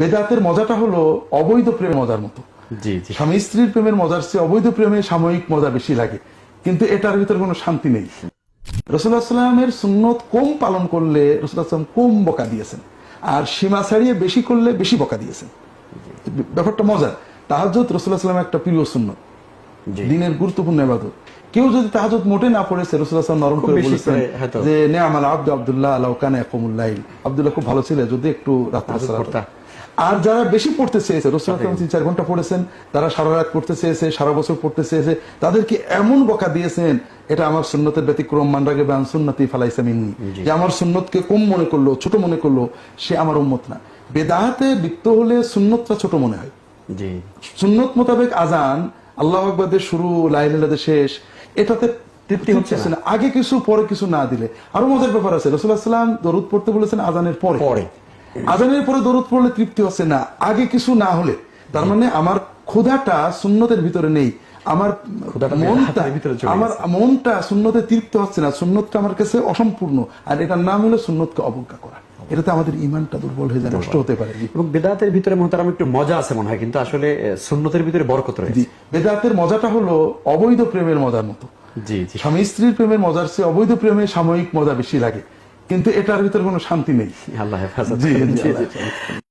বেদাতের মজাটা হলো অবৈধ প্রেমের মজার মতো। জি জি স্বামী স্ত্রীর প্রেমের মজার চেয়ে অবৈধ প্রেমে সাময়িক মজা বেশি লাগে, কিন্তু এটার ভিতরে কোনো শান্তি নেই। রাসূলুল্লাহ সাল্লামের সুন্নত কম পালন করলে রাসূলুল্লাহ সাল্লাম কম বকা দিয়েছেন, আর সীমা ছাড়িয়ে বেশি করলে বেশি বকা দিয়েছেন। ব্যাপারটা মজার। তাহাজ্জুদ রাসূলুল্লাহ সাল্লামের একটা প্রিয় সুন্নত, জি দিনের গুরুত্বপূর্ণ ইবাদত। কেউ যদি তাহাজ্জুদ মোটে না পড়েছে, রাসূলুল্লাহ সাল্লাল্লাহু নরম করে বেশি বলেছেন করে হয়তো। যে নি'মাল আবদু আব্দুল্লাহ লাউ কানা ইয়াকুমুল লাইল, আব্দুল্লাহ খুব ভালো ছিল যদি একটু রাতে তাহাজ্জুদ সালাত পড়তা। আর যারা বেশি পড়তে চেয়েছে, রাসূলুল্লাহ সাল্লাল্লাহু 3-4 ঘন্টা পড়েছেন, তারা সারা রাত পড়তে চেয়েছে, সারা বছর পড়তে চেয়েছে, তাদেরকে এমন বকা দিয়েছেন, এটা আমার সুন্নতের ব্যতিক্রম, মান রাগিবা আন সুন্নতি ফালাইসা মিন্নি, যে আমার সুন্নতকে কম মনে করলো, ছোট মনে করলো, সে আমার উম্মত না। বেদাতে লিপ্ত হলে সুন্নতটা ছোট মনে হয়। জি সুন্নত মোতাবেক আজান, আল্লাহু আকবারের শুরু, লা ইলাহা ইল্লাল্লাহর শেষ, এটাতে তৃপ্তি হচ্ছে না। আগে কিছু পরে কিছু না দিলে আরো মজার ব্যাপার আছে। রাসূলুল্লাহ সাল্লাল্লাহু আলাইহি ওয়াসাল্লাম দরুদ পড়তে বলেছেন আজানের পরে। আজানের পরে দরুদ পড়লে তৃপ্তি হচ্ছে না, আগে কিছু না হলে। তার মানে আমার ক্ষুধাটা সুন্নতের ভিতরে নেই, আমার মনটা সুন্নতে তৃপ্ত হচ্ছে না, সুন্নতটা আমার কাছে অসম্পূর্ণ, আর এটার নাম হলো সুন্নতকে অবজ্ঞা করা। এটাতে আমাদের ঈমানটা দুর্বল হয়ে যায়, নষ্ট হতে পারে। এবং বেদাতের ভিতরে মোহতারাম একটু মজা আছে মনে হয়, কিন্তু আসলে সুন্নতের ভিতরে বরকত রয়েছে। বেদাতের মজাটা হলো অবৈধ প্রেমের মজার মতো। জি জি স্বামী স্ত্রীর প্রেমের মজার চেয়ে অবৈধ প্রেমে সাময়িক মজা বেশি লাগে, কিন্তু এটার ভিতরে কোনো শান্তি নেই। আল্লাহ হেফাজত জি করেন। জি জি, জি। আল্লাহ।